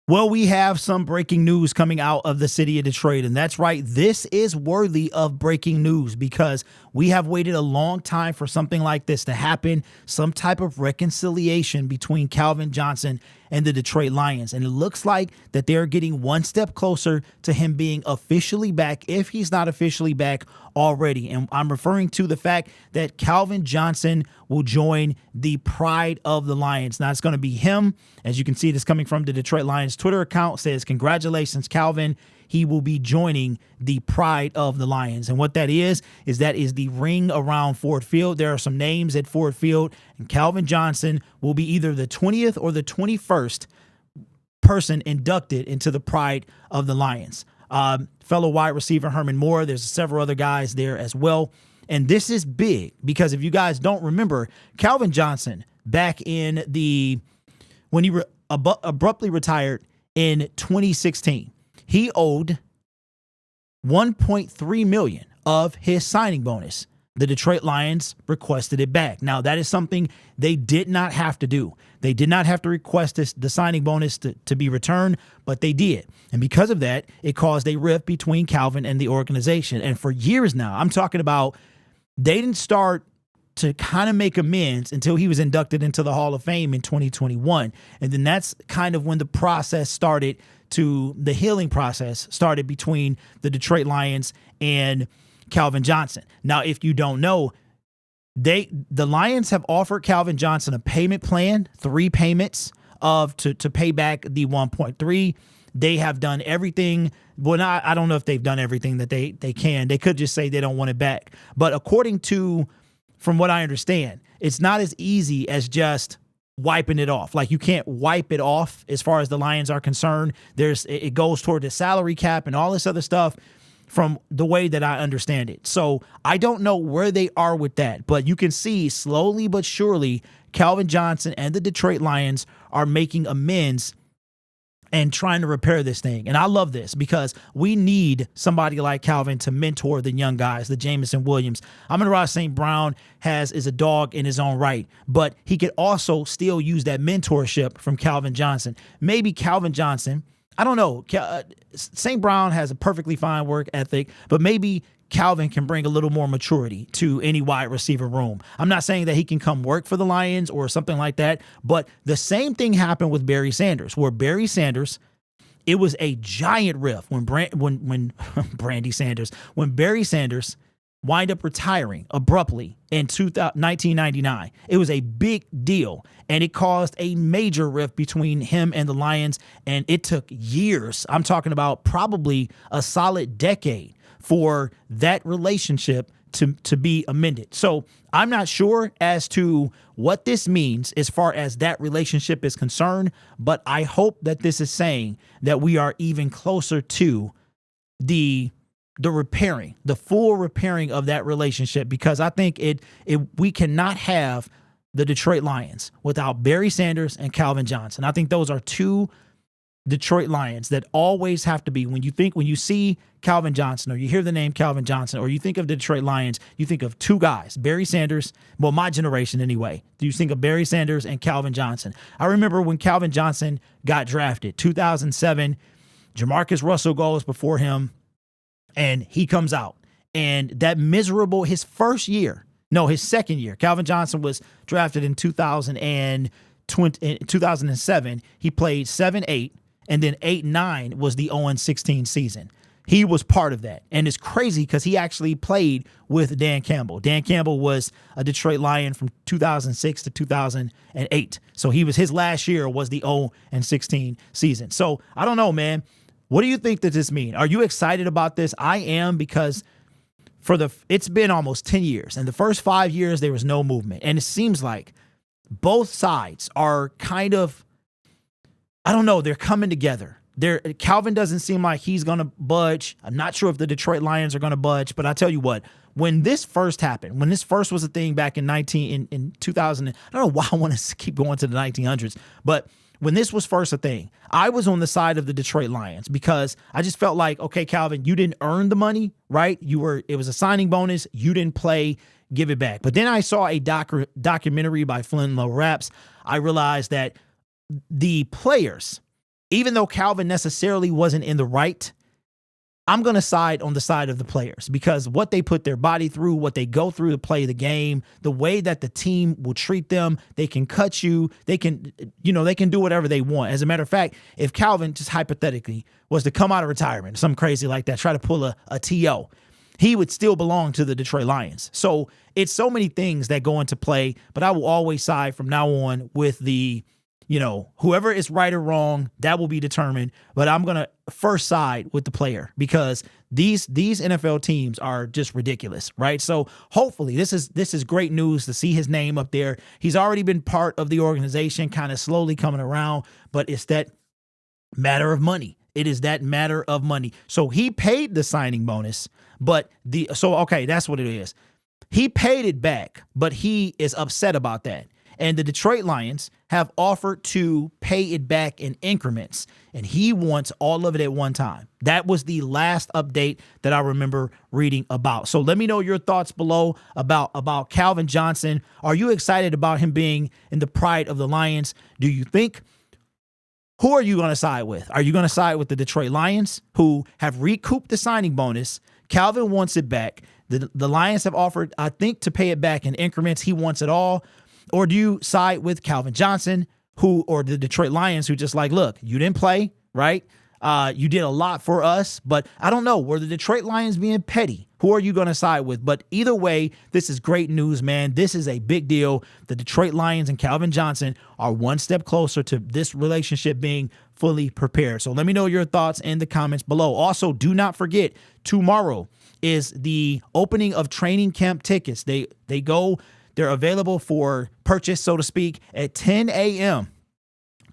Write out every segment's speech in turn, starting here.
Well, we have some breaking news coming out of the city of Detroit, and that's right. This is worthy of breaking news because we have waited a long time for something like this to happen, some type of reconciliation between Calvin Johnson and the Detroit Lions. And it looks like that they're getting one step closer to him being officially back, if he's not officially back already. And I'm referring to the fact that Calvin Johnson will join the Pride of the Lions. Now, it's going to be him. As you can see, this coming from the Detroit Lions Twitter account, says, "Congratulations, Calvin. He will be joining the Pride of the Lions." And what that is the ring around Ford Field. There are some names at Ford Field, and Calvin Johnson will be either the 20th or the 21st person inducted into the Pride of the Lions. Fellow wide receiver Herman Moore, there's several other guys there as well. And this is big because if you guys don't remember, Calvin Johnson, back in when he abruptly retired in 2016, he owed $1.3 million of his signing bonus. The Detroit Lions requested it back. Now, that is something they did not have to do. They did not have to request the signing bonus to be returned, but they did. And because of that, it caused a rift between Calvin and the organization. And for years now, I'm talking about, they didn't start to kind of make amends until he was inducted into the Hall of Fame in 2021. And then that's kind of when the healing process started between the Detroit Lions and Calvin Johnson. Now, if you don't know, the Lions have offered Calvin Johnson a payment plan, 3 payments to pay back the 1.3. They have done everything. Well, I don't know if they've done everything that they can. They could just say they don't want it back. But from what I understand, it's not as easy as just wiping it off. Like, you can't wipe it off as far as the Lions are concerned. It goes toward the salary cap and all this other stuff, from the way that I understand it. So I don't know where they are with that, but you can see slowly but surely Calvin Johnson and the Detroit Lions are making amends and trying to repair this thing. And I love this because we need somebody like Calvin to mentor the young guys, the Jameson Williams. Amon-Ra St. Brown is a dog in his own right, but he could also still use that mentorship from Calvin Johnson. Maybe Calvin Johnson, I don't know, St. Brown has a perfectly fine work ethic, but maybe Calvin can bring a little more maturity to any wide receiver room. I'm not saying that he can come work for the Lions or something like that, but the same thing happened with Barry Sanders, where Barry Sanders, it was a giant rift when Barry Sanders wind up retiring abruptly in 1999. It was a big deal, and it caused a major rift between him and the Lions, and it took years. I'm talking about probably a solid decade for that relationship to be amended. So I'm not sure as to what this means as far as that relationship is concerned, but I hope that this is saying that we are even closer to the repairing, the full repairing of that relationship, because I think we cannot have the Detroit Lions without Barry Sanders and Calvin Johnson. I think those are two Detroit Lions that always have to be. When you see Calvin Johnson, or you hear the name Calvin Johnson, or you think of the Detroit Lions, you think of two guys, Barry Sanders, well, my generation anyway. You think of Barry Sanders and Calvin Johnson. I remember when Calvin Johnson got drafted, 2007, Jamarcus Russell goes before him, and he comes out. And that miserable, his second year, Calvin Johnson was drafted in 2007. He played 7-8, and then 8-9 was the 0-16 season. He was part of that. And it's crazy because he actually played with Dan Campbell. Dan Campbell was a Detroit Lion from 2006 to 2008. So his last year was the 0-16 season. So I don't know, man. What do you think that this means? Are you excited about this? I am, because it's been almost 10 years. And the first 5 years, there was no movement. And it seems like both sides are kind of, I don't know, they're coming together. Calvin doesn't seem like he's going to budge. I'm not sure if the Detroit Lions are going to budge, but I tell you what, when this first happened, when this first was a thing back in 2000, I don't know why I want to keep going to the 1900s, but when this was first a thing, I was on the side of the Detroit Lions because I just felt like, okay, Calvin, you didn't earn the money, right? It was a signing bonus. You didn't play, give it back. But then I saw a documentary by Flynn Lowe Raps. I realized that the players even though Calvin necessarily wasn't in the right, I'm going to side on the side of the players because what they put their body through, what they go through to play the game, the way that the team will treat them, they can cut you, they can do whatever they want. As a matter of fact, if Calvin, just hypothetically, was to come out of retirement, something crazy like that, try to pull a TO, he would still belong to the Detroit Lions. So it's so many things that go into play, but I will always side from now on with the, whoever is right or wrong, that will be determined. But I'm going to first side with the player because these NFL teams are just ridiculous, right? So hopefully this is great news to see his name up there. He's already been part of the organization, kind of slowly coming around, but it's that matter of money. It is that matter of money. So he paid the signing bonus, but okay, that's what it is. He paid it back, but he is upset about that. And the Detroit Lions have offered to pay it back in increments, and he wants all of it at one time. That was the last update that I remember reading about. So let me know your thoughts below about Calvin Johnson. Are you excited about him being in the pride of the Lions? Do you think? Who are you going to side with? Are you going to side with the Detroit Lions, who have recouped the signing bonus? Calvin wants it back. The Lions have offered, I think, to pay it back in increments. He wants it all. Or do you side with Calvin Johnson, or the Detroit Lions, who just like, look, you didn't play, right? You did a lot for us, but I don't know. Were the Detroit Lions being petty? Who are you going to side with? But either way, this is great news, man. This is a big deal. The Detroit Lions and Calvin Johnson are one step closer to this relationship being fully prepared. So let me know your thoughts in the comments below. Also, do not forget, tomorrow is the opening of training camp tickets. They're available for purchase, so to speak, at 10 a.m.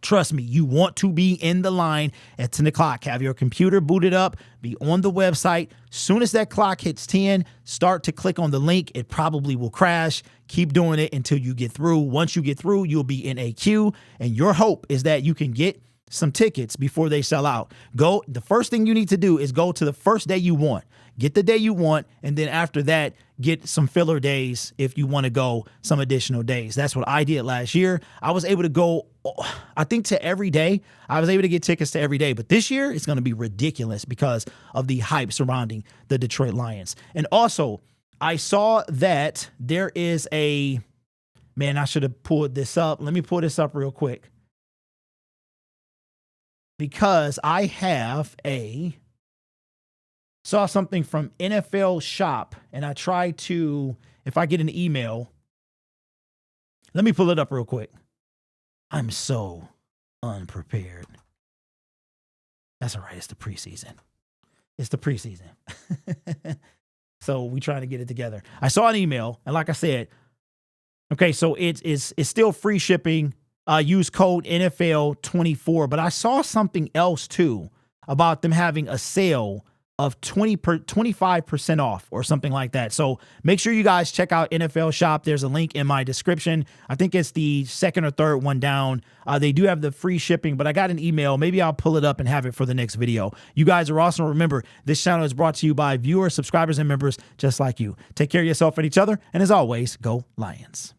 Trust me, you want to be in the line at 10 o'clock. Have your computer booted up, be on the website. Soon as that clock hits 10, start to click on the link. It probably will crash. Keep doing it until you get through. Once you get through, you'll be in a queue, and your hope is that you can get some tickets before they sell out. The first thing you need to do is go to the first day you want. Get the day you want, and then after that, get some filler days if you want to go some additional days. That's what I did last year. I was able to go, I think, to every day. I was able to get tickets to every day. But this year, it's going to be ridiculous because of the hype surrounding the Detroit Lions. And also, I saw that there is man, I should have pulled this up. Let me pull this up real quick. Because I saw something from NFL Shop, and I tried to, if I get an email, let me pull it up real quick. I'm so unprepared. That's all right. It's the preseason. So we trying to get it together. I saw an email, and like I said, okay, so it's still free shipping. Use code NFL24, but I saw something else too about them having a sale of 25% off or something like that. So make sure you guys check out NFL Shop. There's a link in my description. I think it's the second or third one down. They do have the free shipping, but I got an email. Maybe I'll pull it up and have it for the next video. You guys are awesome. Remember, this channel is brought to you by viewers, subscribers, and members just like you. Take care of yourself and each other. And as always, go Lions.